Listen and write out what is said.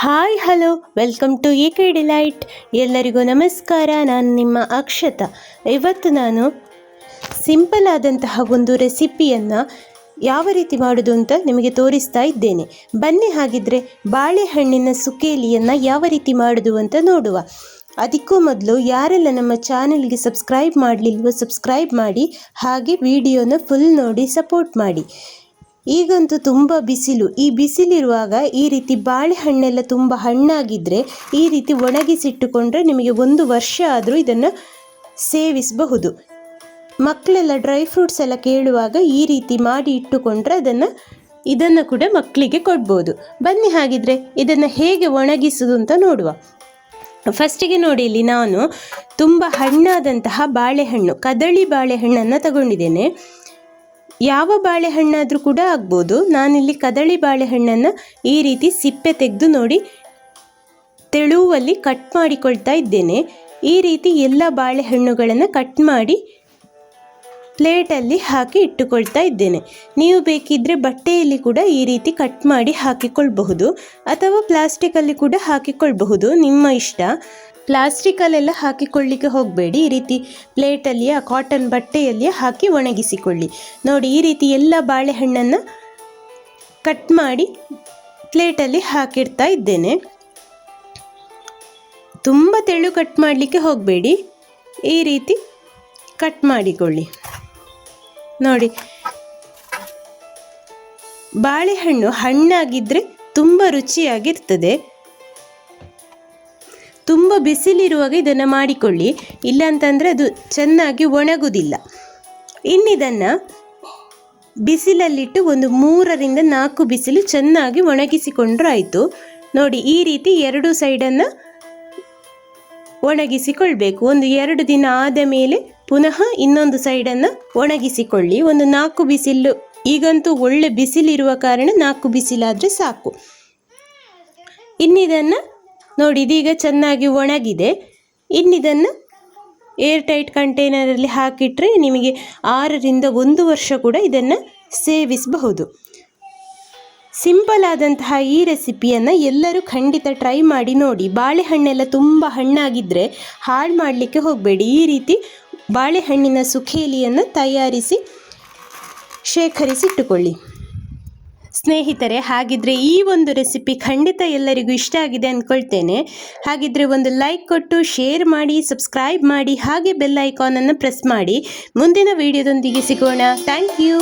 Hi hello welcome to AK Delight. ಎಲ್ಲರಿಗೂ ನಮಸ್ಕಾರ. ನಾನು ನಿಮ್ಮ ಅಕ್ಷತಾ. ಇವತ್ತು ನಾನು ಸಿಂಪಲ್ ಆದಂತಹ ಒಂದು ರೆಸಿಪಿಯನ್ನು ಯಾವ ರೀತಿ ಮಾಡೋದು ಅಂತ ನಿಮಗೆ ತೋರಿಸ್ತಾ ಇದ್ದೇನೆ. ಬನ್ನಿ ಹಾಗಿದ್ರೆ ಬಾಳೆಹಣ್ಣಿನ ಸುಕೇಲಿಯನ್ನು ಯಾವ ರೀತಿ ಮಾಡೋದು ಅಂತ ನೋಡುವ. ಅದಕ್ಕೂ ಮೊದಲು ಯಾರೆಲ್ಲ ನಮ್ಮ ಚಾನೆಲ್ಗೆ ಸಬ್ಸ್ಕ್ರೈಬ್ ಮಾಡಲಿಲ್ವೋ ಸಬ್ಸ್ಕ್ರೈಬ್ ಮಾಡಿ, ಹಾಗೆ ವಿಡಿಯೋನ ಫುಲ್ ನೋಡಿ ಸಪೋರ್ಟ್ ಮಾಡಿ. ಈಗಂತೂ ತುಂಬ ಬಿಸಿಲು. ಈ ಬಿಸಿಲಿರುವಾಗ ಈ ರೀತಿ ಬಾಳೆಹಣ್ಣೆಲ್ಲ ತುಂಬ ಹಣ್ಣಾಗಿದ್ದರೆ ಈ ರೀತಿ ಒಣಗಿಸಿಟ್ಟುಕೊಂಡ್ರೆ ನಿಮಗೆ 1 ವರ್ಷ ಆದರೂ ಇದನ್ನು ಸೇವಿಸಬಹುದು. ಮಕ್ಕಳೆಲ್ಲ ಡ್ರೈ ಫ್ರೂಟ್ಸ್ ಎಲ್ಲ ಕೇಳುವಾಗ ಈ ರೀತಿ ಮಾಡಿ ಇಟ್ಟುಕೊಂಡ್ರೆ ಇದನ್ನು ಕೂಡ ಮಕ್ಕಳಿಗೆ ಕೊಡ್ಬೋದು. ಬನ್ನಿ ಹಾಗಿದ್ರೆ ಇದನ್ನು ಹೇಗೆ ಒಣಗಿಸೋದು ಅಂತ ನೋಡುವ. ಫಸ್ಟಿಗೆ ನೋಡಿ, ಇಲ್ಲಿ ನಾನು ತುಂಬ ಹಣ್ಣಾದಂತಹ ಬಾಳೆಹಣ್ಣು, ಕದಳಿ ಬಾಳೆಹಣ್ಣನ್ನು ತಗೊಂಡಿದ್ದೇನೆ. ಯಾವ ಬಾಳೆಹಣ್ಣಾದರೂ ಕೂಡ ಆಗ್ಬೋದು. ನಾನಿಲ್ಲಿ ಕದಳಿ ಬಾಳೆಹಣ್ಣನ್ನು ಈ ರೀತಿ ಸಿಪ್ಪೆ ತೆಗೆದು ನೋಡಿ ತೆಳುವಲ್ಲಿ ಕಟ್ ಮಾಡಿಕೊಳ್ತಾ ಇದ್ದೇನೆ. ಈ ರೀತಿ ಎಲ್ಲ ಬಾಳೆಹಣ್ಣುಗಳನ್ನು ಕಟ್ ಮಾಡಿ ಪ್ಲೇಟಲ್ಲಿ ಹಾಕಿ ಇಟ್ಟುಕೊಳ್ತಾ ಇದ್ದೇನೆ. ನೀವು ಬೇಕಿದ್ದರೆ ಬಟ್ಟೆಯಲ್ಲಿ ಕೂಡ ಈ ರೀತಿ ಕಟ್ ಮಾಡಿ ಹಾಕಿಕೊಳ್ಬಹುದು, ಅಥವಾ ಪ್ಲಾಸ್ಟಿಕಲ್ಲಿ ಕೂಡ ಹಾಕಿಕೊಳ್ಬಹುದು, ನಿಮ್ಮ ಇಷ್ಟ. ಪ್ಲಾಸ್ಟಿಕಲ್ಲೆಲ್ಲ ಹಾಕಿಕೊಳ್ಳಿಕ್ಕೆ ಹೋಗಬೇಡಿ. ಈ ರೀತಿ ಪ್ಲೇಟಲ್ಲಿಯೇ ಕಾಟನ್ ಬಟ್ಟೆಯಲ್ಲಿಯೇ ಹಾಕಿ ಒಣಗಿಸಿಕೊಳ್ಳಿ. ನೋಡಿ, ಈ ರೀತಿ ಎಲ್ಲ ಬಾಳೆಹಣ್ಣನ್ನು ಕಟ್ ಮಾಡಿ ಪ್ಲೇಟಲ್ಲಿ ಹಾಕಿಡ್ತಾ ಇದ್ದೇನೆ. ತುಂಬ ತೆಳು ಕಟ್ ಮಾಡಲಿಕ್ಕೆ ಹೋಗಬೇಡಿ, ಈ ರೀತಿ ಕಟ್ ಮಾಡಿಕೊಳ್ಳಿ. ನೋಡಿ, ಬಾಳೆಹಣ್ಣು ಹಣ್ಣಾಗಿದ್ದರೆ ತುಂಬ ರುಚಿಯಾಗಿರ್ತದೆ. ತುಂಬ ಬಿಸಿಲಿರುವಾಗ ಇದನ್ನು ಮಾಡಿಕೊಳ್ಳಿ, ಇಲ್ಲಾಂತಂದರೆ ಅದು ಚೆನ್ನಾಗಿ ಒಣಗುವುದಿಲ್ಲ. ಇನ್ನಿದನ್ನು ಬಿಸಿಲಲ್ಲಿಟ್ಟು ಒಂದು 3 ರಿಂದ 4 ಬಿಸಿಲು ಚೆನ್ನಾಗಿ ಒಣಗಿಸಿಕೊಂಡ್ರೆ ಆಯಿತು. ನೋಡಿ, ಈ ರೀತಿ 2 ಸೈಡನ್ನು ಒಣಗಿಸಿಕೊಳ್ಬೇಕು. ಒಂದು 2 ದಿನ ಆದ ಮೇಲೆ ಪುನಃ ಇನ್ನೊಂದು ಸೈಡನ್ನು ಒಣಗಿಸಿಕೊಳ್ಳಿ. ಒಂದು 4 ಬಿಸಿಲು, ಈಗಂತೂ ಒಳ್ಳೆ ಬಿಸಿಲಿರುವ ಕಾರಣ 4 ಬಿಸಿಲಾದರೆ ಸಾಕು. ಇನ್ನಿದನ್ನು ನೋಡಿ, ಇದೀಗ ಚೆನ್ನಾಗಿ ಒಣಗಿದೆ. ಇನ್ನಿದನ್ನು ಏರ್ ಟೈಟ್ ಕಂಟೈನರಲ್ಲಿ ಹಾಕಿಟ್ರೆ ನಿಮಗೆ 6 ರಿಂದ 1 ವರ್ಷ ಕೂಡ ಇದನ್ನು ಸೇವಿಸಬಹುದು. ಸಿಂಪಲ್ ಆದಂತಹ ಈ ರೆಸಿಪಿಯನ್ನು ಎಲ್ಲರೂ ಖಂಡಿತ ಟ್ರೈ ಮಾಡಿ ನೋಡಿ. ಬಾಳೆಹಣ್ಣೆಲ್ಲ ತುಂಬ ಹಣ್ಣಾಗಿದ್ದರೆ ಹಾಳು ಮಾಡಲಿಕ್ಕೆ ಹೋಗಬೇಡಿ. ಈ ರೀತಿ ಬಾಳೆಹಣ್ಣಿನ ಸುಖೇಲಿಯನ್ನು ತಯಾರಿಸಿ ಶೇಖರಿಸಿಟ್ಟುಕೊಳ್ಳಿ. ಸ್ನೇಹಿತರೆ, ಹಾಗಿದ್ರೆ ಈ ಒಂದು ರೆಸಿಪಿ ಖಂಡಿತ ಎಲ್ಲರಿಗೂ ಇಷ್ಟ ಆಗಿದೆ ಅಂದ್ಕೊಳ್ತೇನೆ. ಹಾಗಿದ್ರೆ ಒಂದು ಲೈಕ್ ಕೊಟ್ಟು ಶೇರ್ ಮಾಡಿ, ಸಬ್ಸ್ಕ್ರೈಬ್ ಮಾಡಿ, ಹಾಗೆ ಬೆಲ್ ಐಕಾನನ್ನು ಪ್ರೆಸ್ ಮಾಡಿ. ಮುಂದಿನ ವಿಡಿಯೋದೊಂದಿಗೆ ಸಿಗೋಣ. Thank you.